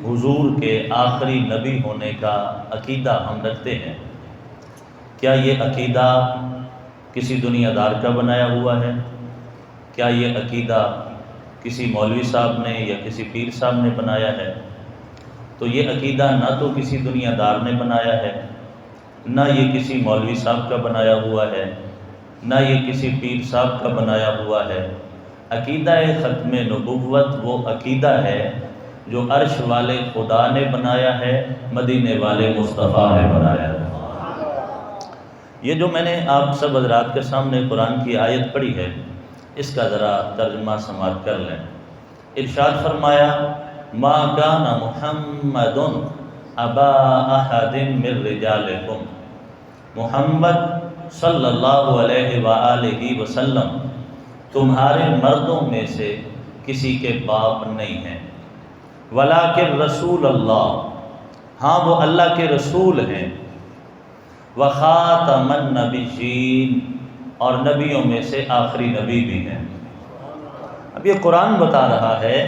حضور کے آخری نبی ہونے کا عقیدہ ہم رکھتے ہیں، کیا یہ عقیدہ کسی دنیا دار کا بنایا ہوا ہے؟ کیا یہ عقیدہ کسی مولوی صاحب نے یا کسی پیر صاحب نے بنایا ہے؟ تو یہ عقیدہ نہ تو کسی دنیا دار نے بنایا ہے، نہ یہ کسی مولوی صاحب کا بنایا ہوا ہے، نہ یہ کسی پیر صاحب کا بنایا ہوا ہے۔ عقیدہ ختم نبوت وہ عقیدہ ہے جو عرش والے خدا نے بنایا ہے، مدینے والے مصطفیٰ نے بنایا ہے۔ یہ جو میں نے آپ سب حضرات کے سامنے قرآن کی آیت پڑھی ہے، اس کا ذرا ترجمہ سماعت کر لیں۔ ارشاد فرمایا، ما کان محمد ابا احد من رجالکم، محمد صلی اللہ علیہ وآلہ وسلم تمہارے مردوں میں سے کسی کے باپ نہیں ہیں، ولیکن رسول اللہ، ہاں وہ اللہ کے رسول ہیں، وخاتم النبیین، اور نبیوں میں سے آخری نبی بھی ہیں۔ اب یہ قرآن بتا رہا ہے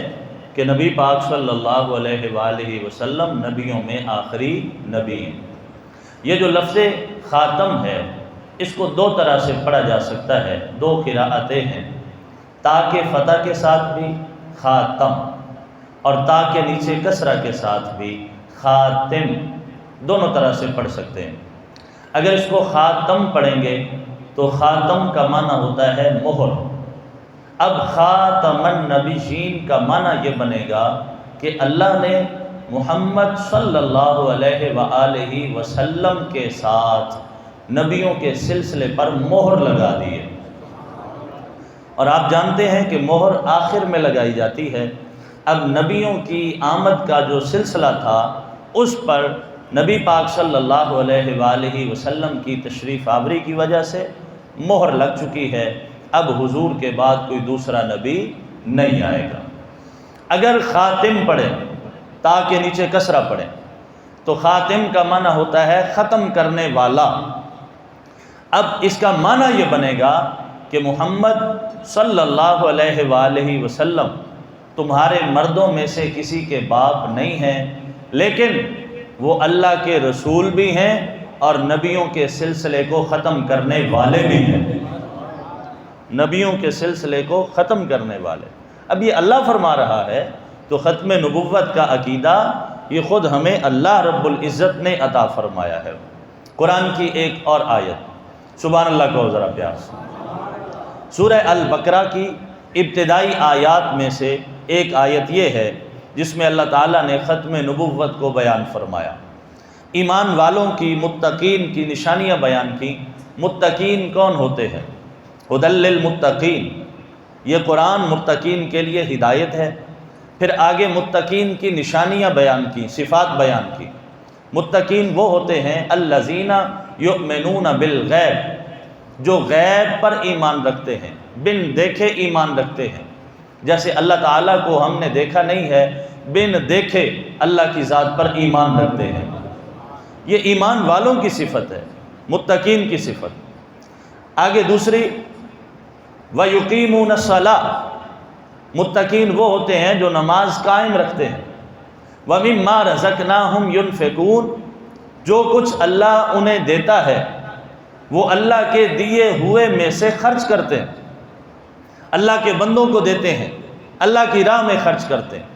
کہ نبی پاک صلی اللہ علیہ وآلہ وسلم نبیوں میں آخری نبی ہیں۔ یہ جو لفظ خاتم ہے، اس کو دو طرح سے پڑھا جا سکتا ہے، دو قراءتیں ہیں، تا کے فتح کے ساتھ بھی خاتم، اور تا کے نیچے کسرہ کے ساتھ بھی خاتم، دونوں طرح سے پڑھ سکتے ہیں۔ اگر اس کو خاتم پڑھیں گے تو خاتم کا معنی ہوتا ہے مہر۔ اب خاتم النبیین کا معنی یہ بنے گا کہ اللہ نے محمد صلی اللہ علیہ وآلہ وسلم کے ساتھ نبیوں کے سلسلے پر مہر لگا دی ہے۔ اور آپ جانتے ہیں کہ مہر آخر میں لگائی جاتی ہے۔ اب نبیوں کی آمد کا جو سلسلہ تھا، اس پر نبی پاک صلی اللہ علیہ وآلہ وسلم کی تشریف آوری کی وجہ سے مہر لگ چکی ہے۔ اب حضور کے بعد کوئی دوسرا نبی نہیں آئے گا۔ اگر خاتم پڑھیں، تا کے نیچے کسرہ پڑھیں، تو خاتم کا معنی ہوتا ہے ختم کرنے والا۔ اب اس کا معنی یہ بنے گا کہ محمد صلی اللہ علیہ وآلہ وسلم تمہارے مردوں میں سے کسی کے باپ نہیں ہیں، لیکن وہ اللہ کے رسول بھی ہیں اور نبیوں کے سلسلے کو ختم کرنے والے بھی ہیں، نبیوں کے سلسلے کو ختم کرنے والے۔ اب یہ اللہ فرما رہا ہے تو ختم نبوت کا عقیدہ یہ خود ہمیں اللہ رب العزت نے عطا فرمایا ہے۔ قرآن کی ایک اور آیت، سبحان اللہ کو ذرا پیار سے، سورہ البقرہ کی ابتدائی آیات میں سے ایک آیت یہ ہے جس میں اللہ تعالیٰ نے ختم نبوت کو بیان فرمایا، ایمان والوں کی، متقین کی نشانیاں بیان کی۔ متقین کون ہوتے ہیں؟ ھدی للمتقین، یہ قرآن متقین کے لیے ہدایت ہے۔ پھر آگے متقین کی نشانیاں بیان کی، صفات بیان کی۔ متقین وہ ہوتے ہیں الذین یؤمنون بالغیب، جو غیب پر ایمان رکھتے ہیں، بن دیکھے ایمان رکھتے ہیں۔ جیسے اللہ تعالیٰ کو ہم نے دیکھا نہیں ہے، بن دیکھے اللہ کی ذات پر ایمان رکھتے ہیں۔ یہ ایمان والوں کی صفت ہے، متقین کی صفت۔ آگے دوسری، وَيُقِيمُونَ الصَّلَاةَ، متقین وہ ہوتے ہیں جو نماز قائم رکھتے ہیں۔ وَمِمَّا رَزَقْنَاهُمْ يُنْفِقُونَ، جو کچھ اللہ انہیں دیتا ہے وہ اللہ کے دیے ہوئے میں سے خرچ کرتے ہیں، اللہ کے بندوں کو دیتے ہیں، اللہ کی راہ میں خرچ کرتے ہیں۔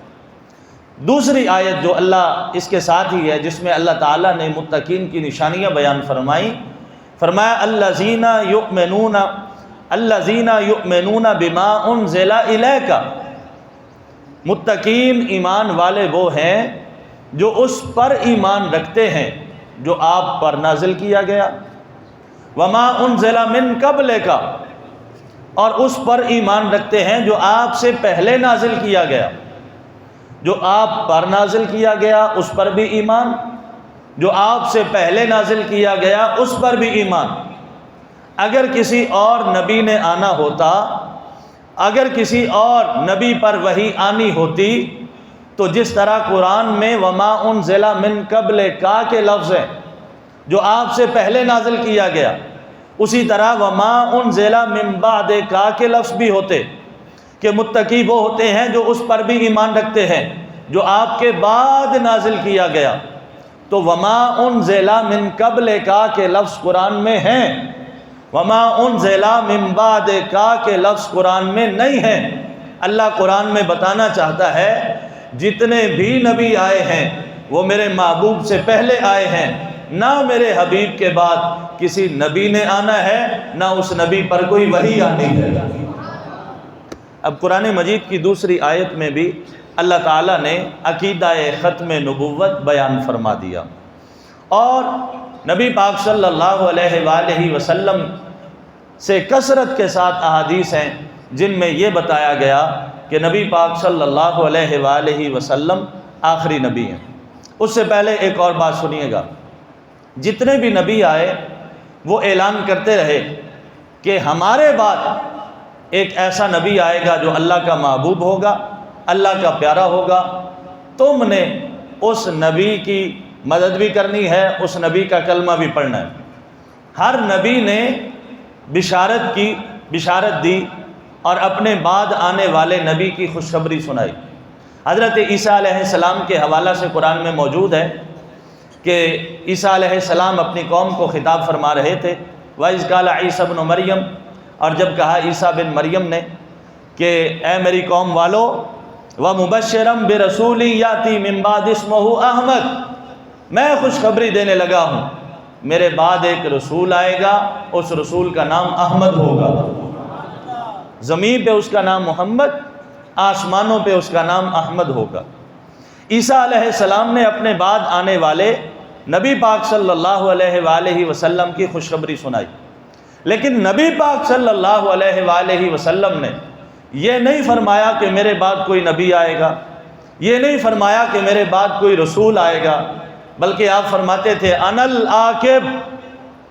دوسری آیت جو اللہ اس کے ساتھ ہی ہے، جس میں اللہ تعالیٰ نے متقین کی نشانیاں بیان فرمائی، فرمایا الذین یؤمنون بما انزل الیک، متقین ایمان والے وہ ہیں جو اس پر ایمان رکھتے ہیں جو آپ پر نازل کیا گیا، وما انزل من قبلک، اور اس پر ایمان رکھتے ہیں جو آپ سے پہلے نازل کیا گیا۔ جو آپ پر نازل کیا گیا اس پر بھی ایمان، جو آپ سے پہلے نازل کیا گیا اس پر بھی ایمان۔ اگر کسی اور نبی نے آنا ہوتا، اگر کسی اور نبی پر وحی آنی ہوتی، تو جس طرح قرآن میں وما انزل من قبلک کے لفظ ہیں جو آپ سے پہلے نازل کیا گیا، اسی طرح وما انزل من بعدک کے لفظ بھی ہوتے کہ متقی وہ ہوتے ہیں جو اس پر بھی ایمان رکھتے ہیں جو آپ کے بعد نازل کیا گیا، تو وما انزل من قبلک کے لفظ قرآن میں ہیں، وما انزل من بعدک کے لفظ قرآن میں نہیں ہیں۔ اللہ قرآن میں بتانا چاہتا ہے جتنے بھی نبی آئے ہیں وہ میرے محبوب سے پہلے آئے ہیں، نہ میرے حبیب کے بعد کسی نبی نے آنا ہے، نہ اس نبی پر کوئی وحی آنی ہے۔ اب قرآن مجید کی دوسری آیت میں بھی اللہ تعالیٰ نے عقیدہ ختم نبوت بیان فرما دیا، اور نبی پاک صلی اللہ علیہ وآلہ وسلم سے کثرت کے ساتھ احادیث ہیں جن میں یہ بتایا گیا کہ نبی پاک صلی اللہ علیہ وآلہ وسلم آخری نبی ہیں۔ اس سے پہلے ایک اور بات سنیے گا، جتنے بھی نبی آئے وہ اعلان کرتے رہے کہ ہمارے بعد ایک ایسا نبی آئے گا جو اللہ کا محبوب ہوگا، اللہ کا پیارا ہوگا، تم نے اس نبی کی مدد بھی کرنی ہے، اس نبی کا کلمہ بھی پڑھنا ہے۔ ہر نبی نے بشارت دی اور اپنے بعد آنے والے نبی کی خوشخبری سنائی۔ حضرت عیسیٰ علیہ السلام کے حوالہ سے قرآن میں موجود ہے کہ عیسیٰ علیہ السلام اپنی قوم کو خطاب فرما رہے تھے، وَإِذْ قَالَ عِيسَى ابْنُ مَرْيَمَ، اور جب کہا عیسیٰ بن مریم نے کہ اے میری قوم والو، وَمُبَشِّرًا بِرَسُولٍ يَأْتِي مِن بَعْدِهِ اسْمُهُ احمد، میں خوشخبری دینے لگا ہوں میرے بعد ایک رسول آئے گا، اس رسول کا نام احمد ہوگا۔ زمین پہ اس کا نام محمد، آسمانوں پہ اس کا نام احمد ہوگا۔ عیسیٰ علیہ السلام نے اپنے بعد آنے والے نبی پاک صلی اللہ علیہ وآلہ وسلم کی خوشخبری سنائی، لیکن نبی پاک صلی اللہ علیہ وآلہ وسلم نے یہ نہیں فرمایا کہ میرے بعد کوئی نبی آئے گا، یہ نہیں فرمایا کہ میرے بعد کوئی رسول آئے گا، بلکہ آپ فرماتے تھے انا العاقب،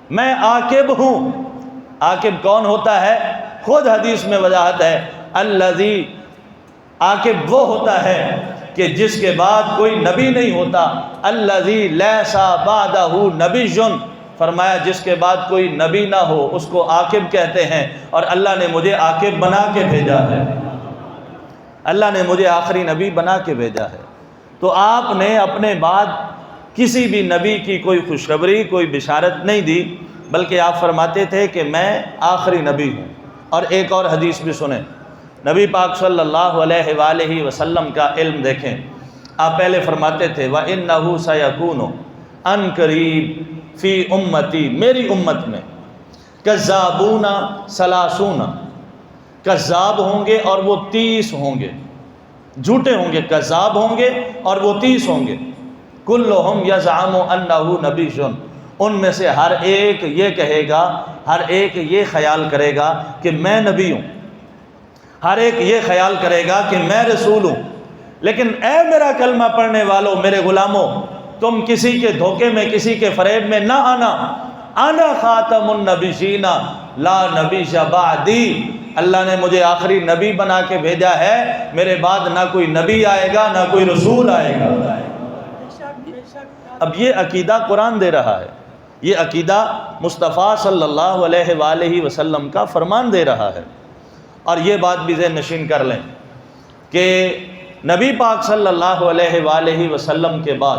میں عاقب ہوں۔ عاقب کون ہوتا ہے؟ خود حدیث میں وضاحت ہے، الذی، عاقب وہ ہوتا ہے کہ جس کے بعد کوئی نبی نہیں ہوتا، الذی لیس بعدہ نبی، فرمایا جس کے بعد کوئی نبی نہ ہو اس کو عاقب کہتے ہیں، اور اللہ نے مجھے عاقب بنا کے بھیجا ہے، اللہ نے مجھے آخری نبی بنا کے بھیجا ہے۔ تو آپ نے اپنے بعد کسی بھی نبی کی کوئی خوشخبری، کوئی بشارت نہیں دی، بلکہ آپ فرماتے تھے کہ میں آخری نبی ہوں۔ اور ایک اور حدیث بھی سنیں، نبی پاک صلی اللہ علیہ وآلہ وسلم کا علم دیکھیں، آپ پہلے فرماتے تھے وَإِنَّهُ سَيَكُونُ عَنْ قَرِيبٍ فی امتی، میری امت میں کذابون ثلاثون، کذاب ہوں گے اور وہ 30 ہوں گے، جھوٹے ہوں گے، کذاب ہوں گے اور وہ 30 ہوں گے، کلہم یزعم انہ نبی، ان میں سے ہر ایک یہ کہے گا، ہر ایک یہ خیال کرے گا کہ میں نبی ہوں، ہر ایک یہ خیال کرے گا کہ میں رسول ہوں۔ لیکن اے میرا کلمہ پڑھنے والوں، میرے غلاموں، تم کسی کے دھوکے میں، کسی کے فریب میں نہ آنا، انا خاتم النبیین لا نبی بعدی، اللہ نے مجھے آخری نبی بنا کے بھیجا ہے، میرے بعد نہ کوئی نبی آئے گا نہ کوئی رسول آئے گا۔ اب یہ عقیدہ قرآن دے رہا ہے، یہ عقیدہ مصطفیٰ صلی اللہ علیہ وآلہ وسلم کا فرمان دے رہا ہے۔ اور یہ بات بھی ذہن نشین کر لیں کہ نبی پاک صلی اللہ علیہ وآلہ وسلم کے بعد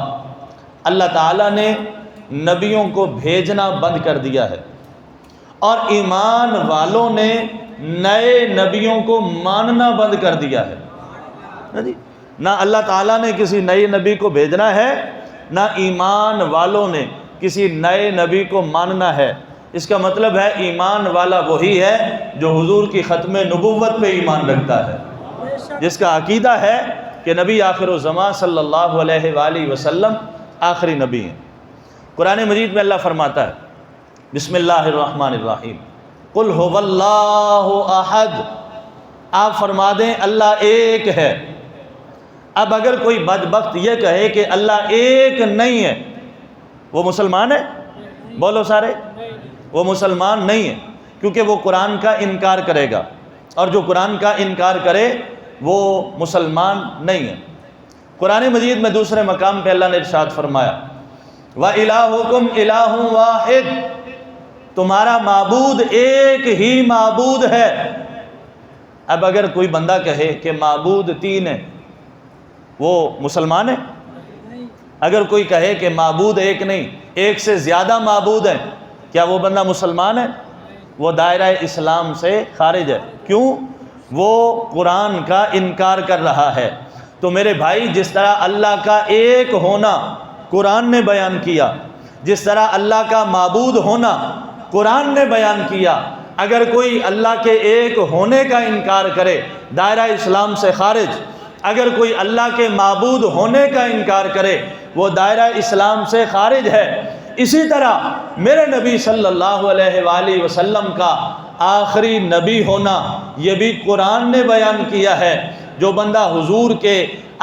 اللہ تعالیٰ نے نبیوں کو بھیجنا بند کر دیا ہے، اور ایمان والوں نے نئے نبیوں کو ماننا بند کر دیا ہے۔ نہ اللہ تعالیٰ نے کسی نئے نبی کو بھیجنا ہے، نہ ایمان والوں نے کسی نئے نبی کو ماننا ہے۔ اس کا مطلب ہے ایمان والا وہی ہے جو حضور کی ختم نبوت پہ ایمان رکھتا ہے، جس کا عقیدہ ہے کہ نبی آخر الزمان صلی اللہ علیہ وآلہ وسلم آخری نبی ہیں۔ قرآن مجید میں اللہ فرماتا ہے بسم اللہ الرحمن الرحیم، قل هو اللہ احد، آپ فرما دیں اللہ ایک ہے۔ اب اگر کوئی بدبخت یہ کہے کہ اللہ ایک نہیں ہے، وہ مسلمان ہے؟ بولو سارے، وہ مسلمان نہیں ہے، کیونکہ وہ قرآن کا انکار کرے گا، اور جو قرآن کا انکار کرے وہ مسلمان نہیں ہے۔ قرآن مجید میں دوسرے مقام پہ اللہ نے ارشاد فرمایا وَإِلَٰهُكُمْ إِلَٰهٌ وَاحِدٌ، تمہارا معبود ایک ہی معبود ہے۔ اب اگر کوئی بندہ کہے کہ معبود 3 ہیں، وہ مسلمان ہے؟ اگر کوئی کہے کہ معبود ایک نہیں، ایک سے زیادہ معبود ہیں، کیا وہ بندہ مسلمان ہے؟ وہ دائرہ اسلام سے خارج ہے۔ کیوں؟ وہ قرآن کا انکار کر رہا ہے۔ تو میرے بھائی، جس طرح اللہ کا ایک ہونا قرآن نے بیان کیا، جس طرح اللہ کا معبود ہونا قرآن نے بیان کیا، اگر کوئی اللہ کے ایک ہونے کا انکار کرے دائرہ اسلام سے خارج، اگر کوئی اللہ کے معبود ہونے کا انکار کرے وہ دائرہ اسلام سے خارج ہے۔ اسی طرح میرے نبی صلی اللہ علیہ وآلہ وسلم کا آخری نبی ہونا یہ بھی قرآن نے بیان کیا ہے۔ جو بندہ حضور کے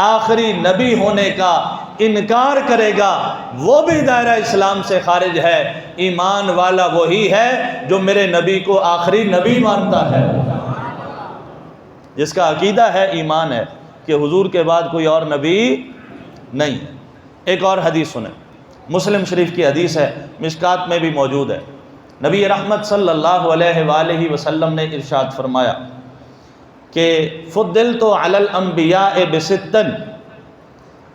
آخری نبی ہونے کا انکار کرے گا وہ بھی دائرہ اسلام سے خارج ہے۔ ایمان والا وہی ہے جو میرے نبی کو آخری نبی مانتا ہے، جس کا عقیدہ ہے، ایمان ہے کہ حضور کے بعد کوئی اور نبی نہیں ہے۔ ایک اور حدیث سنیں، مسلم شریف کی حدیث ہے، مشکات میں بھی موجود ہے۔ نبی رحمت صلی اللہ علیہ وآلہ وسلم نے ارشاد فرمایا کہ فضلت علی الانبیاء بستن،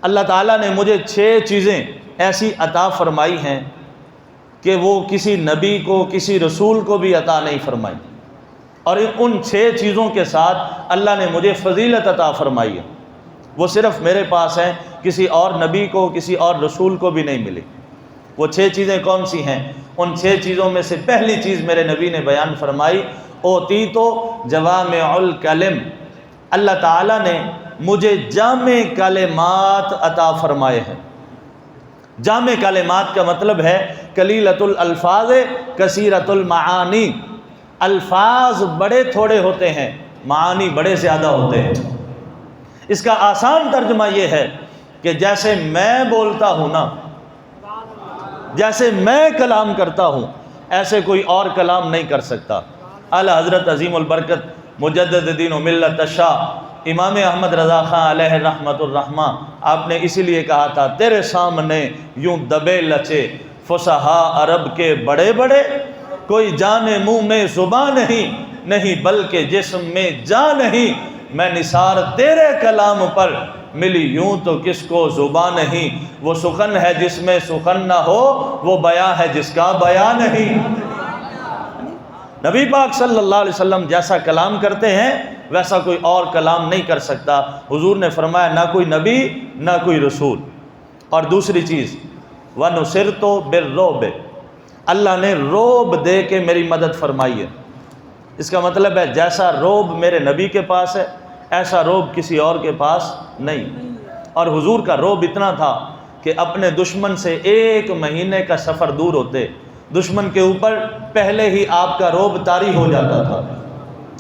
اللہ تعالیٰ نے مجھے 6 چیزیں ایسی عطا فرمائی ہیں کہ وہ کسی نبی کو، کسی رسول کو بھی عطا نہیں فرمائی، اور ان 6 چیزوں کے ساتھ اللہ نے مجھے فضیلت عطا فرمائی ہے، وہ صرف میرے پاس ہیں، کسی اور نبی کو، کسی اور رسول کو بھی نہیں ملی۔ وہ 6 چیزیں کون سی ہیں؟ ان 6 چیزوں میں سے پہلی چیز میرے نبی نے بیان فرمائی، اوتیت جوامع الکلم، اللہ تعالیٰ نے مجھے جامع کلمات عطا فرمائے ہیں۔ جامع کلمات کا مطلب ہے قلیلۃ الالفاظ کثیرۃ المعانی، الفاظ بڑے تھوڑے ہوتے ہیں، معانی بڑے زیادہ ہوتے ہیں۔ اس کا آسان ترجمہ یہ ہے کہ جیسے میں بولتا ہوں نا، جیسے میں کلام کرتا ہوں، ایسے کوئی اور کلام نہیں کر سکتا۔ اعلیٰ حضرت عظیم البرکت مجدد دین و ملت الشاہ امام احمد رضا خان علیہ رحمت الرحمہ، آپ نے اسی لیے کہا تھا تیرے سامنے یوں دبے لچے فصحا عرب کے بڑے بڑے، کوئی جانے منہ میں زبان نہیں بلکہ جسم میں جان نہیں، میں نثار تیرے کلام پر ملی یوں تو کس کو زبان نہیں، وہ سخن ہے جس میں سخن نہ ہو، وہ بیان ہے جس کا بیان نہیں۔ نبی پاک صلی اللہ علیہ وسلم جیسا کلام کرتے ہیں ویسا کوئی اور کلام نہیں کر سکتا۔ حضور نے فرمایا نہ کوئی نبی نہ کوئی رسول۔ اور دوسری چیز وَنُصِرْتُ بِالرُّعْبِ، اللہ نے روب دے کے میری مدد فرمائی ہے۔ اس کا مطلب ہے جیسا روب میرے نبی کے پاس ہے ایسا روب کسی اور کے پاس نہیں۔ اور حضور کا روب اتنا تھا کہ اپنے دشمن سے 1 مہینے کا سفر دور ہوتے، دشمن کے اوپر پہلے ہی آپ کا روب طاری ہو جاتا تھا،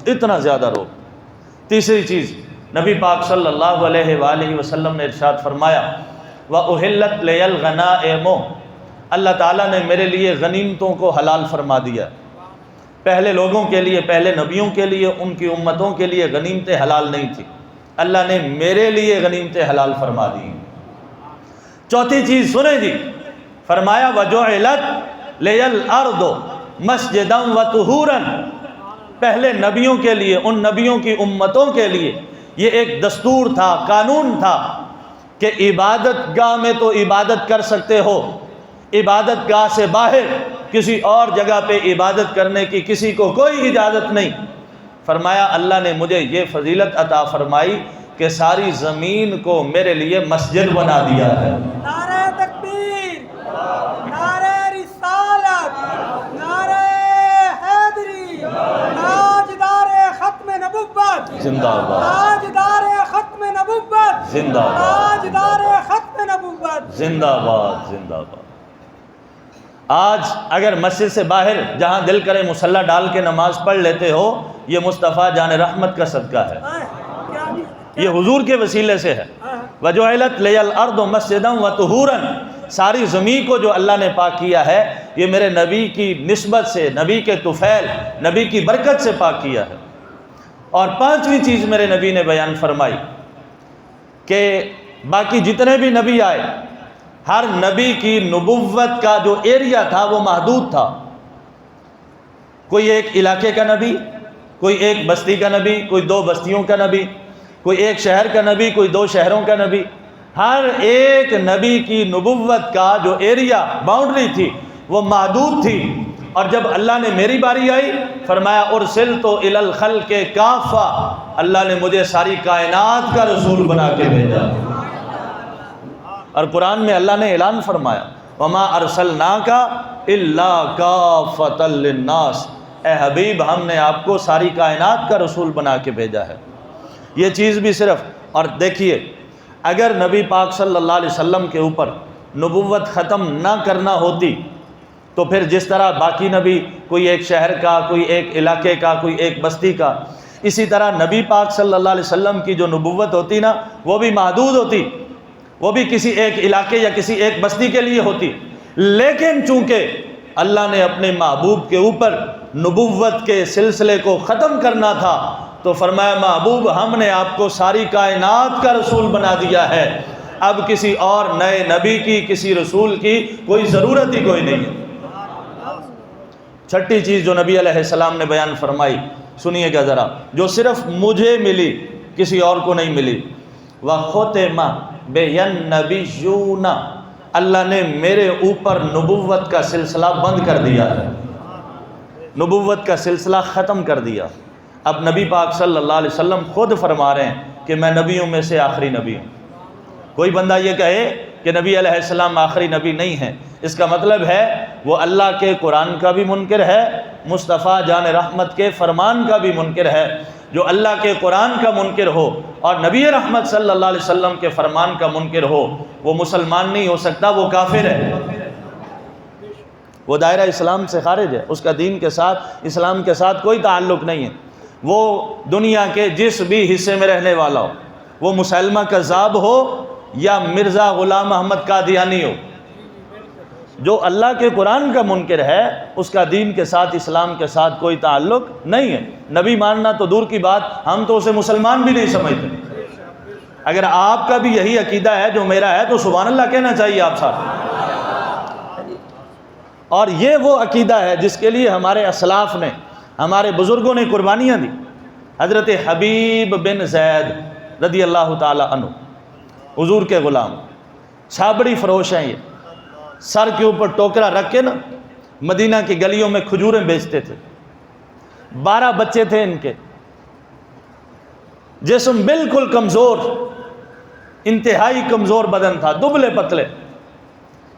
اتنا زیادہ روب۔ تیسری چیز نبی پاک صلی اللہ علیہ وآلہ وسلم نے ارشاد فرمایا وَأُحِلَّتْ لِيَ الْغَنَائِمُ، اللہ تعالیٰ نے میرے لیے غنیمتوں کو حلال فرما دیا۔ پہلے لوگوں کے لیے، پہلے نبیوں کے لیے، ان کی امتوں کے لیے غنیمتیں حلال نہیں تھی، اللہ نے میرے لیے غنیمتیں حلال فرما دی۔ چوتھی چیز سنیں جی، فرمایا وَجُعِلَتْ لِيَ الْأَرْضُ مَسْجِدًا وَطُهُورًا، پہلے نبیوں کے لیے، ان نبیوں کی امتوں کے لیے یہ ایک دستور تھا، قانون تھا کہ عبادت گاہ میں تو عبادت کر سکتے ہو، عبادت گاہ سے باہر کسی اور جگہ پہ عبادت کرنے کی کسی کو کوئی اجازت نہیں۔ فرمایا اللہ نے مجھے یہ فضیلت عطا فرمائی کہ ساری زمین کو میرے لیے مسجد بنا دیا ہے۔ نعرہ تکبیر، نعرہ رسالت، نعرہ حیدری، تاجدار ختم نبوت، زندہ باد، تاجدار ختم نبوت، زندہ باد، تاجدار ختم نبوت، زندہ باد، زندہ باد۔ آج اگر مسجد سے باہر جہاں دل کرے مصلی ڈال کے نماز پڑھ لیتے ہو، یہ مصطفیٰ جان رحمت کا صدقہ ہے، یہ حضور کے وسیلے سے ہے۔ وَجُعِلَتْ لِيَ الْأَرْضُ مَسْجِدًا وَطُهُورًا، ساری زمین کو جو اللہ نے پاک کیا ہے یہ میرے نبی کی نسبت سے، نبی کے طفیل، نبی کی برکت سے پاک کیا ہے۔ اور 5ویں چیز میرے نبی نے بیان فرمائی کہ باقی جتنے بھی نبی آئے، ہر نبی کی نبوت کا جو ایریا تھا وہ محدود تھا۔ کوئی ایک علاقے کا نبی، کوئی ایک بستی کا نبی، کوئی 2 بستیوں کا نبی، کوئی ایک شہر کا نبی، کوئی 2 شہروں کا نبی، ہر ایک نبی کی نبوت کا جو ایریا باؤنڈری تھی وہ محدود تھی۔ اور جب اللہ نے میری باری آئی، فرمایا ارسلت الی الخلق کافہ، اللہ نے مجھے ساری کائنات کا رسول بنا کے بھیجا۔ اور قرآن میں اللہ نے اعلان فرمایا وما ارسلناک الا کافۃ للناس، اے حبیب ہم نے آپ کو ساری کائنات کا رسول بنا کے بھیجا ہے۔ یہ چیز بھی صرف، اور دیکھیے اگر نبی پاک صلی اللہ علیہ وسلم کے اوپر نبوت ختم نہ کرنا ہوتی تو پھر جس طرح باقی نبی کوئی ایک شہر کا، کوئی ایک علاقے کا، کوئی ایک بستی کا، اسی طرح نبی پاک صلی اللہ علیہ وسلم کی جو نبوت ہوتی نا وہ بھی محدود ہوتی، وہ بھی کسی ایک علاقے یا کسی ایک بستی کے لیے ہوتی۔ لیکن چونکہ اللہ نے اپنے محبوب کے اوپر نبوت کے سلسلے کو ختم کرنا تھا تو فرمایا محبوب ہم نے آپ کو ساری کائنات کا رسول بنا دیا ہے، اب کسی اور نئے نبی کی، کسی رسول کی کوئی ضرورت ہی کوئی نہیں ہے۔ چھٹی چیز جو نبی علیہ السلام نے بیان فرمائی، سنیے گا ذرا، جو صرف مجھے ملی کسی اور کو نہیں ملی، وَخُتِمَ بِالنَّبِيُّونَ، اللہ نے میرے اوپر نبوت کا سلسلہ بند کر دیا ہے، نبوت کا سلسلہ ختم کر دیا۔ اب نبی پاک صلی اللہ علیہ وسلم خود فرما رہے ہیں کہ میں نبیوں میں سے آخری نبی ہوں۔ کوئی بندہ یہ کہے کہ نبی علیہ السلام آخری نبی نہیں ہے، اس کا مطلب ہے وہ اللہ کے قرآن کا بھی منکر ہے، مصطفیٰ جان رحمت کے فرمان کا بھی منکر ہے۔ جو اللہ کے قرآن کا منکر ہو اور نبی رحمت صلی اللہ علیہ وسلم کے فرمان کا منکر ہو وہ مسلمان نہیں ہو سکتا، وہ کافر ہے، وہ دائرہ اسلام سے خارج ہے، اس کا دین کے ساتھ، اسلام کے ساتھ کوئی تعلق نہیں ہے۔ وہ دنیا کے جس بھی حصے میں رہنے والا ہو، وہ مسلمہ کذاب ہو یا مرزا غلام احمد قادیانی ہو، جو اللہ کے قرآن کا منکر ہے اس کا دین کے ساتھ، اسلام کے ساتھ کوئی تعلق نہیں ہے۔ نبی ماننا تو دور کی بات، ہم تو اسے مسلمان بھی نہیں سمجھتے۔ اگر آپ کا بھی یہی عقیدہ ہے جو میرا ہے تو سبحان اللہ کہنا چاہیے آپ ساتھ۔ اور یہ وہ عقیدہ ہے جس کے لیے ہمارے اسلاف نے، ہمارے بزرگوں نے قربانیاں دی۔ حضرت حبیب بن زید رضی اللہ تعالی عنہ، حضور کے غلام، چھابڑی فروش ہیں، یہ سر کے اوپر ٹوکرا رکھ کے نا مدینہ کی گلیوں میں کھجوریں بیچتے تھے۔ 12 بچے تھے ان کے، جسم بالکل کمزور، انتہائی کمزور بدن تھا، دبلے پتلے۔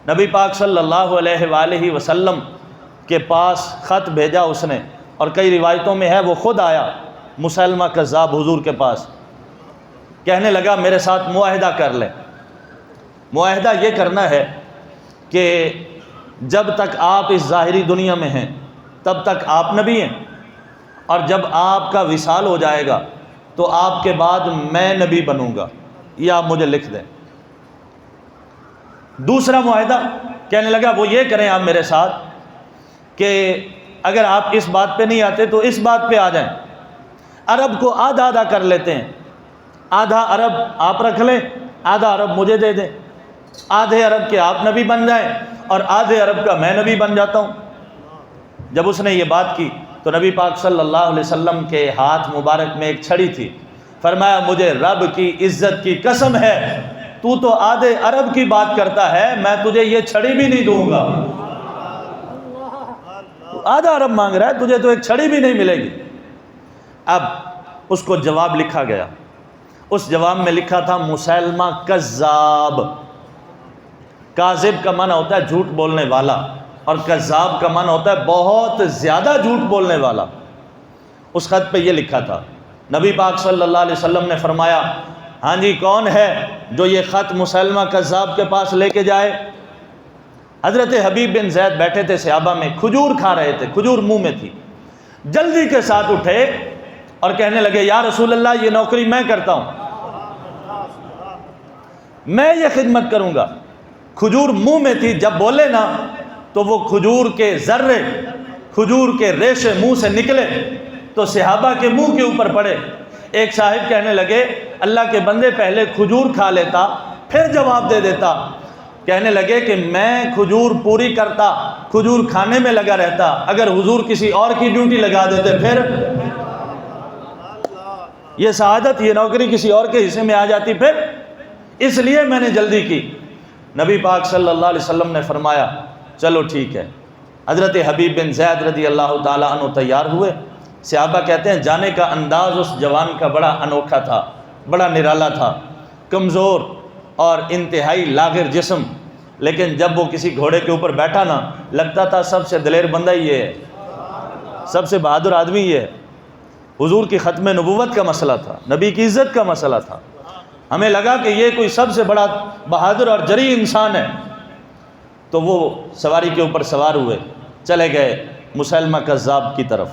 نبی پاک صلی اللہ علیہ وآلہ وسلم کے پاس خط بھیجا اس نے، اور کئی روایتوں میں ہے وہ خود آیا مسلمہ کذاب حضور کے پاس، کہنے لگا میرے ساتھ معاہدہ کر لیں۔ معاہدہ یہ کرنا ہے کہ جب تک آپ اس ظاہری دنیا میں ہیں تب تک آپ نبی ہیں، اور جب آپ کا وصال ہو جائے گا تو آپ کے بعد میں نبی بنوں گا، یہ آپ مجھے لکھ دیں۔ دوسرا معاہدہ کہنے لگا وہ یہ کریں آپ میرے ساتھ کہ اگر آپ اس بات پہ نہیں آتے تو اس بات پہ آ جائیں، عرب کو آدھا آدھا کر لیتے ہیں، آدھا عرب آپ رکھ لیں، آدھا عرب مجھے دے دیں، آدھے عرب کے آپ نبی بن جائیں اور آدھے عرب کا میں نبی بن جاتا ہوں۔ جب اس نے یہ بات کی تو نبی پاک صلی اللہ علیہ وسلم کے ہاتھ مبارک میں ایک چھڑی تھی، فرمایا مجھے رب کی عزت کی قسم ہے تو آدھے عرب کی بات کرتا ہے، میں تجھے یہ چھڑی بھی نہیں دوں گا۔ آدھا عرب مانگ رہا ہے، تجھے تو ایک چھڑی بھی نہیں ملے گی۔ اب اس کو جواب لکھا گیا، اس جواب میں لکھا تھا مسلمہ کذاب۔ کاذب کا معنی ہوتا ہے جھوٹ بولنے والا، اور کذاب کا معنی ہوتا ہے بہت زیادہ جھوٹ بولنے والا۔ اس خط پہ یہ لکھا تھا۔ نبی پاک صلی اللہ علیہ وسلم نے فرمایا ہاں جی کون ہے جو یہ خط مسلمہ کذاب کے پاس لے کے جائے؟ حضرت حبیب بن زید بیٹھے تھے صحابہ میں، کھجور کھا رہے تھے، کھجور منہ میں تھی، جلدی کے ساتھ اٹھے اور کہنے لگے یا رسول اللہ یہ نوکری میں کرتا ہوں، میں یہ خدمت کروں گا۔ کھجور منہ میں تھی، جب بولے نا تو وہ کھجور کے ذرے، کھجور کے ریشے منہ سے نکلے تو صحابہ کے منہ کے اوپر پڑے۔ ایک صاحب کہنے لگے اللہ کے بندے پہلے کھجور کھا لیتا پھر جواب دے دیتا۔ کہنے لگے کہ میں کھجور پوری کرتا، کھجور کھانے میں لگا رہتا، اگر حضور کسی اور کی ڈیوٹی لگا دیتے پھر یہ سعادت، یہ نوکری کسی اور کے حصے میں آ جاتی پھر، اس لیے میں نے جلدی کی۔ نبی پاک صلی اللہ علیہ وسلم نے فرمایا چلو ٹھیک ہے۔ حضرت حبیب بن زید رضی اللہ تعالیٰ عنہ تیار ہوئے۔ صحابہ کہتے ہیں جانے کا انداز اس جوان کا بڑا انوکھا تھا، بڑا نرالا تھا، کمزور اور انتہائی لاغر جسم، لیکن جب وہ کسی گھوڑے کے اوپر بیٹھا نا، لگتا تھا سب سے دلیر بندہ یہ ہے، سب سے بہادر آدمی یہ ہے۔ حضور کی ختم نبوت کا مسئلہ تھا، نبی کی عزت کا مسئلہ تھا، ہمیں لگا کہ یہ کوئی سب سے بڑا بہادر اور جری انسان ہے، تو وہ سواری کے اوپر سوار ہوئے، چلے گئے مسیلمہ کذاب کی طرف۔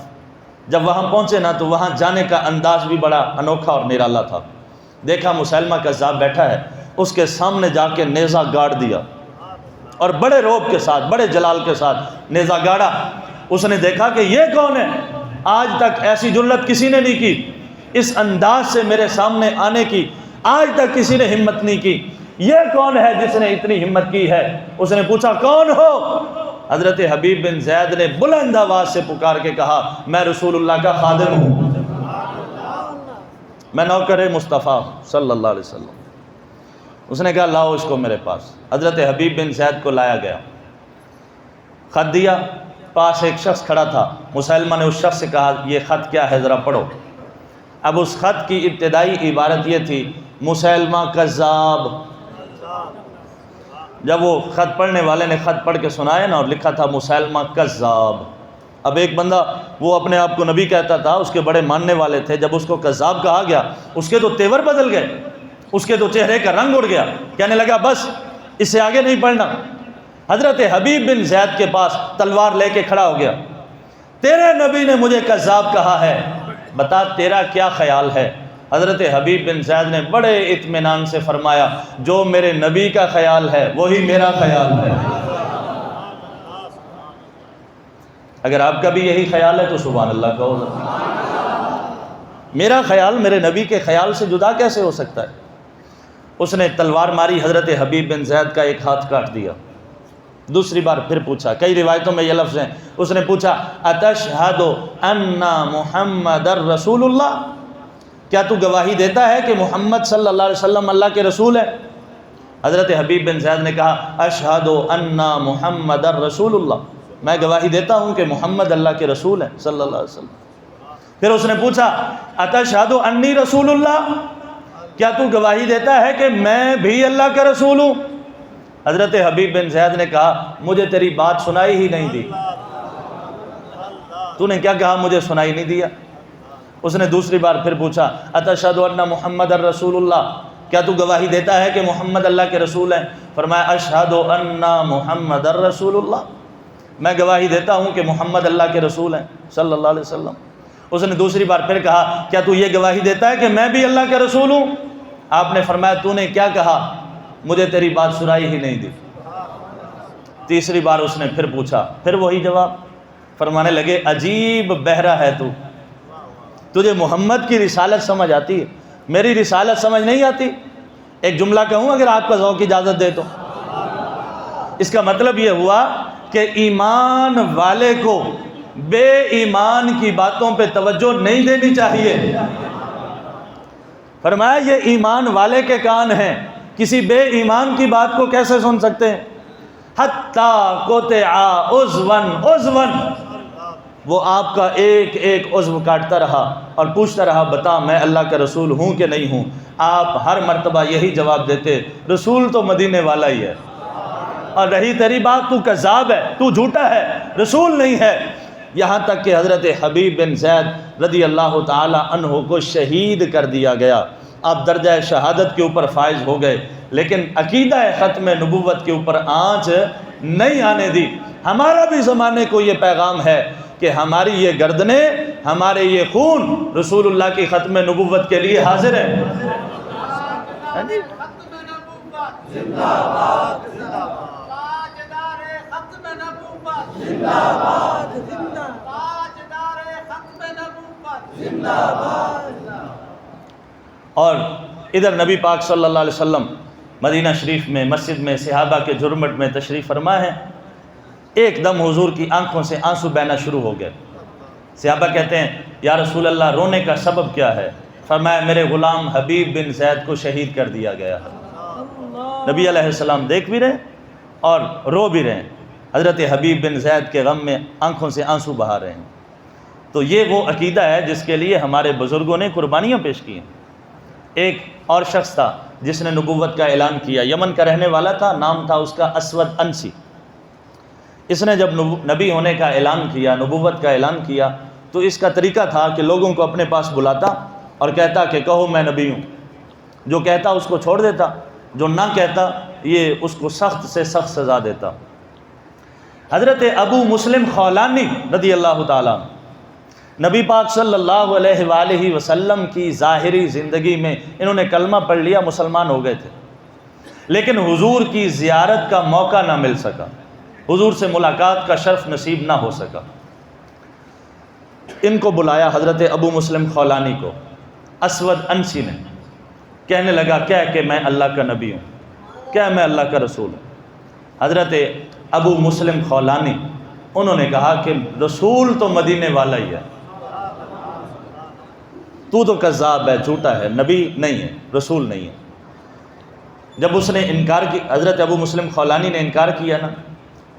جب وہاں پہنچے نا تو وہاں جانے کا انداز بھی بڑا انوکھا اور نرالا تھا۔ دیکھا مسیلمہ کذاب بیٹھا ہے، اس کے سامنے جا کے نیزہ گاڑ دیا، اور بڑے روب کے ساتھ، بڑے جلال کے ساتھ نیزہ گاڑا۔ اس نے دیکھا کہ یہ کون ہے، آج تک ایسی جرت کسی نے نہیں کی، اس انداز سے میرے سامنے آنے کی آج تک کسی نے ہمت نہیں کی، یہ کون ہے جس نے اتنی ہمت کی ہے؟ اس نے پوچھا کون ہو؟ حضرت حبیب بن زید نے بلند آواز سے پکار کے کہا میں رسول اللہ کا خادم ہوں، میں نوکر مصطفیٰ ہوں صلی اللہ علیہ وسلم۔ اس نے کہا لاؤ اس کو میرے پاس۔ حضرت حبیب بن زید کو لایا گیا، خط دیا، پاس ایک شخص کھڑا تھا، مسیلمہ نے اس شخص سے کہا یہ خط کیا ہے ذرا پڑھو۔ اب اس خط کی ابتدائی عبارت یہ تھی مسیلمہ کذاب۔ جب وہ خط پڑھنے والے نے خط پڑھ کے سنایا نا، اور لکھا تھا مسیلمہ کذاب۔ اب ایک بندہ وہ اپنے آپ کو نبی کہتا تھا، اس کے بڑے ماننے والے تھے، جب اس کو کذاب کہا گیا اس کے تو تیور بدل گئے، اس کے تو چہرے کا رنگ اڑ گیا، کہنے لگا بس اس سے آگے نہیں پڑھنا۔ حضرت حبیب بن زید کے پاس تلوار لے کے کھڑا ہو گیا، تیرے نبی نے مجھے کذاب کہا ہے، بتا تیرا کیا خیال ہے؟ حضرت حبیب بن زید نے بڑے اطمینان سے فرمایا جو میرے نبی کا خیال ہے وہی میرا خیال ہے۔ اگر آپ کا بھی یہی خیال ہے تو سبحان اللہ کہو۔ میرا خیال میرے نبی کے خیال سے جدا کیسے ہو سکتا ہے؟ اس نے تلوار ماری، حضرت حبیب بن زید کا ایک ہاتھ کاٹ دیا۔ دوسری بار پھر پوچھا، کئی روایتوں میں یہ لفظ ہیں، اس نے پوچھا اتشہد ان محمد رسول اللہ، کیا تو گواہی دیتا ہے کہ محمد صلی اللہ علیہ وسلم اللہ کے رسول ہے؟ حضرت حبیب بن زید نے کہا اشہد ان محمد رسول اللہ، میں گواہی دیتا ہوں کہ محمد اللہ کے رسول ہیں صلی اللہ علیہ وسلم۔ پھر اس نے پوچھا اتشہد انی رسول اللہ، کیا تو گواہی دیتا ہے کہ میں بھی اللہ کا رسول ہوں؟ حضرت حبیب بن زید نے کہا مجھے تیری بات سنائی ہی نہیں دی۔ تو نے کیا کہا؟ مجھے سنائی نہیں دیا۔ اس نے دوسری بار پھر پوچھا اتشہد ان محمد رسول اللہ، کیا تو گواہی دیتا ہے کہ محمد اللہ کے رسول ہیں؟ فرمایا اشہد ان محمد رسول اللہ، میں گواہی دیتا ہوں کہ محمد اللہ کے رسول ہیں صلی اللہ علیہ وسلم۔ اس نے دوسری بار پھر کہا کیا تو یہ گواہی دیتا ہے کہ میں بھی اللہ کے رسول ہوں؟ آپ نے فرمایا تو نے کیا کہا؟ مجھے تیری بات سنائی ہی نہیں دی۔ تیسری بار اس نے پھر پوچھا، پھر وہی جواب۔ فرمانے لگے عجیب بہرا ہے تو، تجھے محمد کی رسالت سمجھ آتی ہے، میری رسالت سمجھ نہیں آتی؟ ایک جملہ کہوں اگر آپ کا ذوق اجازت دے تو، اس کا مطلب یہ ہوا کہ ایمان والے کو بے ایمان کی باتوں پہ توجہ نہیں دینی چاہیے۔ فرمایا یہ ایمان والے کے کان ہیں، کسی بے ایمان کی بات کو کیسے سن سکتے ہیں؟ حتیٰ قطع عضواً، وہ آپ کا ایک ایک عضو کاٹتا رہا اور پوچھتا رہا بتا میں اللہ کا رسول ہوں کہ نہیں ہوں؟ آپ ہر مرتبہ یہی جواب دیتے رسول تو مدینے والا ہی ہے، اور رہی تیری بات تو کذاب ہے، تو جھوٹا ہے، رسول نہیں ہے۔ یہاں تک کہ حضرت حبیب بن زید رضی اللہ تعالی عنہ کو شہید کر دیا گیا۔ آپ درجہ شہادت کے اوپر فائز ہو گئے، لیکن عقیدہ ختم نبوت کے اوپر آنچ نہیں آنے دی۔ ہمارا بھی زمانے کو یہ پیغام ہے کہ ہماری یہ گردنیں، ہمارے یہ خون رسول اللہ کی ختم نبوت کے لیے حاضر ہیں۔ اور ادھر نبی پاک صلی اللہ علیہ وسلم مدینہ شریف میں مسجد میں صحابہ کے جھرمٹ میں تشریف فرما ہے، ایک دم حضور کی آنکھوں سے آنسو بہنا شروع ہو گئے۔ صحابہ کہتے ہیں یا رسول اللہ رونے کا سبب کیا ہے؟ فرمایا میرے غلام حبیب بن زید کو شہید کر دیا گیا ہے۔ نبی علیہ السلام دیکھ بھی رہے اور رو بھی رہے ہیں، حضرت حبیب بن زید کے غم میں آنکھوں سے آنسو بہا رہے ہیں۔ تو یہ وہ عقیدہ ہے جس کے لیے ہمارے بزرگوں نے قربانیاں پیش کی ہیں۔ ایک اور شخص تھا جس نے نبوت کا اعلان کیا، یمن کا رہنے والا تھا، نام تھا اس کا اسود انسی۔ اس نے جب نبی ہونے کا اعلان کیا، نبوت کا اعلان کیا، تو اس کا طریقہ تھا کہ لوگوں کو اپنے پاس بلاتا اور کہتا کہ کہو میں نبی ہوں۔ جو کہتا اس کو چھوڑ دیتا، جو نہ کہتا یہ اس کو سخت سے سخت سزا دیتا۔ حضرت ابو مسلم خولانی رضی اللہ تعالیٰ نبی پاک صلی اللہ علیہ وآلہ وسلم کی ظاہری زندگی میں انہوں نے کلمہ پڑھ لیا، مسلمان ہو گئے تھے، لیکن حضور کی زیارت کا موقع نہ مل سکا، حضور سے ملاقات کا شرف نصیب نہ ہو سکا۔ ان کو بلایا حضرت ابو مسلم خولانی کو، اسود انسی نے، کہنے لگا کیا کہ میں اللہ کا نبی ہوں، کیا میں اللہ کا رسول ہوں۔ حضرت ابو مسلم خولانی انہوں نے کہا کہ رسول تو مدینے والا ہی ہے، تو کذاب ہے، جھوٹا ہے، نبی نہیں ہے، رسول نہیں ہے۔ جب اس نے انکار کی، حضرت ابو مسلم خولانی نے انکار کیا نا،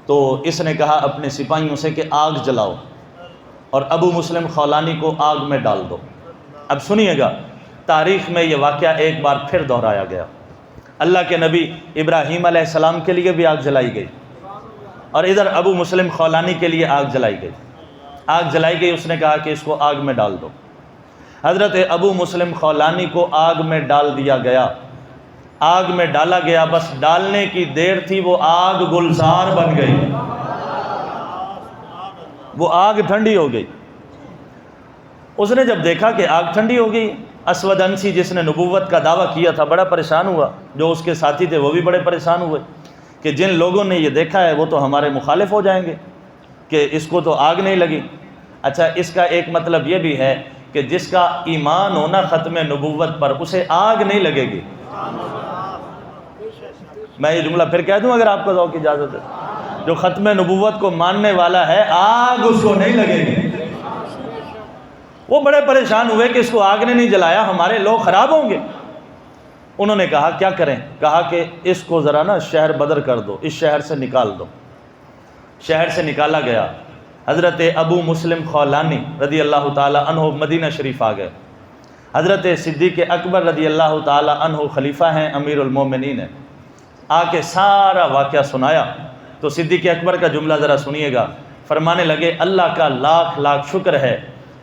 تو اس نے کہا اپنے سپاہیوں سے کہ آگ جلاؤ اور ابو مسلم خولانی کو آگ میں ڈال دو۔ اب سنیے گا، تاریخ میں یہ واقعہ ایک بار پھر دہرایا گیا۔ اللہ کے نبی ابراہیم علیہ السلام کے لیے بھی آگ جلائی گئی اور ادھر ابو مسلم خولانی کے لیے آگ جلائی گئی۔ آگ جلائی گئی، اس نے کہا کہ اس کو آگ میں ڈال دو۔ حضرت ابو مسلم خولانی کو آگ میں ڈال دیا گیا، آگ میں ڈالا گیا، بس ڈالنے کی دیر تھی وہ آگ گلزار بن گئی، وہ آگ ٹھنڈی ہو گئی۔ اس نے جب دیکھا کہ آگ ٹھنڈی ہو گئی، اسود انسی جس نے نبوت کا دعویٰ کیا تھا بڑا پریشان ہوا، جو اس کے ساتھی تھے وہ بھی بڑے پریشان ہوئے کہ جن لوگوں نے یہ دیکھا ہے وہ تو ہمارے مخالف ہو جائیں گے کہ اس کو تو آگ نہیں لگی۔ اچھا، اس کا ایک مطلب یہ بھی ہے کہ جس کا ایمان ہونا ختم نبوت پر، اسے آگ نہیں لگے گی۔ میں یہ جملہ پھر کہہ دوں اگر آپ کو ذوق کی اجازت ہے، جو ختم نبوت کو ماننے والا ہے آگ اس کو نہیں لگے گی۔ وہ بڑے پریشان ہوئے کہ اس کو آگ نے نہیں جلایا، ہمارے لوگ خراب ہوں گے۔ انہوں نے کہا کیا کریں؟ کہا کہ اس کو ذرا نا شہر بدر کر دو، اس شہر سے نکال دو۔ شہر سے نکالا گیا۔ حضرت ابو مسلم خولانی رضی اللہ تعالیٰ عنہ مدینہ شریف آ گئے۔ حضرت صدیق اکبر رضی اللہ تعالیٰ عنہ خلیفہ ہیں، امیر المومنین ہیں، آ کے سارا واقعہ سنایا۔ تو صدیق اکبر کا جملہ ذرا سنیے گا، فرمانے لگے اللہ کا لاکھ لاکھ شکر ہے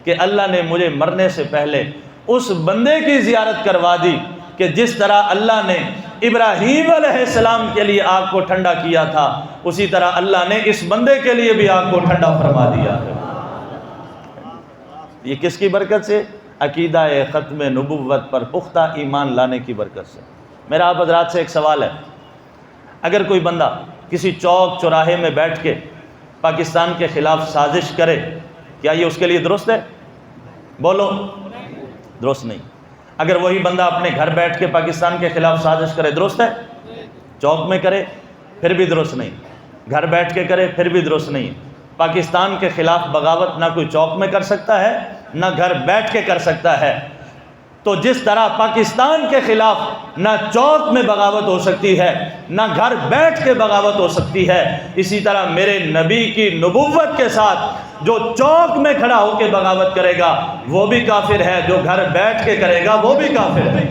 کہ اللہ نے مجھے مرنے سے پہلے اس بندے کی زیارت کروا دی کہ جس طرح اللہ نے ابراہیم علیہ السلام کے لیے آگ کو ٹھنڈا کیا تھا، اسی طرح اللہ نے اس بندے کے لیے بھی آگ کو ٹھنڈا فرما دیا ہے۔ یہ کس کی برکت سے؟ عقیدہ ختم نبوت پر پختہ ایمان لانے کی برکت سے۔ میرا آپ حضرات سے ایک سوال ہے، اگر کوئی بندہ کسی چوک چوراہے میں بیٹھ کے پاکستان کے خلاف سازش کرے، کیا یہ اس کے لیے درست ہے؟ بولو، درست نہیں۔ اگر وہی بندہ اپنے گھر بیٹھ کے پاکستان کے خلاف سازش کرے، درست ہے؟ چوک میں کرے پھر بھی درست نہیں، گھر بیٹھ کے کرے پھر بھی درست نہیں۔ پاکستان کے خلاف بغاوت نہ کوئی چوک میں کر سکتا ہے، نہ گھر بیٹھ کے کر سکتا ہے۔ تو جس طرح پاکستان کے خلاف نہ چوک میں بغاوت ہو سکتی ہے، نہ گھر بیٹھ کے بغاوت ہو سکتی ہے، اسی طرح میرے نبی کی نبوت کے ساتھ جو چوک میں کھڑا ہو کے بغاوت کرے گا وہ بھی کافر ہے، جو گھر بیٹھ کے کرے گا وہ بھی کافر ہے۔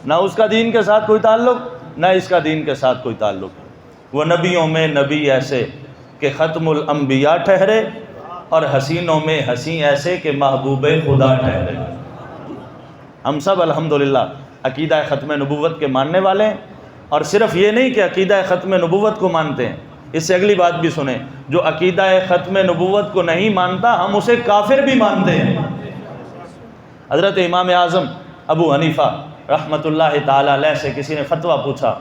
نہ اس کا دین کے ساتھ کوئی تعلق، نہ اس کا دین کے ساتھ کوئی تعلق۔ وہ نبیوں میں نبی ایسے کہ ختم الانبیاء ٹھہرے، اور حسینوں میں حسین ایسے کہ محبوب خدا ٹھہرے۔ ہم سب الحمدللہ عقیدہ ختم نبوت کے ماننے والے ہیں، اور صرف یہ نہیں کہ عقیدہ ختم نبوت کو مانتے ہیں، اس سے اگلی بات بھی سنیں، جو عقیدہ ختم نبوت کو نہیں مانتا ہم اسے کافر بھی مانتے ہیں۔ حضرت امام اعظم ابو حنیفہ رحمۃ اللہ تعالی علیہ سے کسی نے فتویٰ پوچھا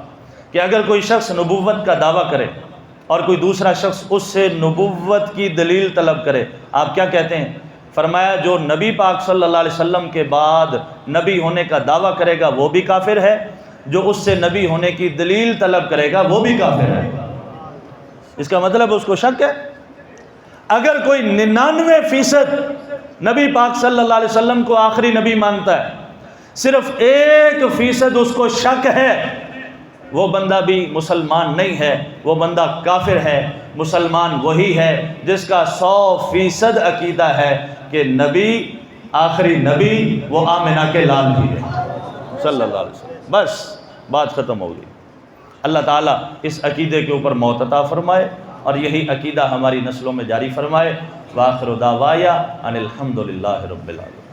کہ اگر کوئی شخص نبوت کا دعویٰ کرے اور کوئی دوسرا شخص اس سے نبوت کی دلیل طلب کرے، آپ کیا کہتے ہیں؟ فرمایا جو نبی پاک صلی اللہ علیہ وسلم کے بعد نبی ہونے کا دعویٰ کرے گا وہ بھی کافر ہے، جو اس سے نبی ہونے کی دلیل طلب کرے گا وہ بھی کافر ہے۔ اس کا مطلب اس کو شک ہے۔ اگر کوئی 99% نبی پاک صلی اللہ علیہ وسلم کو آخری نبی مانتا ہے، صرف 1% اس کو شک ہے، وہ بندہ بھی مسلمان نہیں ہے، وہ بندہ کافر ہے۔ مسلمان وہی ہے جس کا 100% عقیدہ ہے کہ نبی آخری نبی وہ آمنہ کے لال بھی ہے صلی اللہ علیہ وسلم۔ بس بات ختم ہو گئی۔ اللہ تعالیٰ اس عقیدے کے اوپر موت عطا فرمائے اور یہی عقیدہ ہماری نسلوں میں جاری فرمائے۔ وآخر دعوایا ان الحمد للہ رب العالمین۔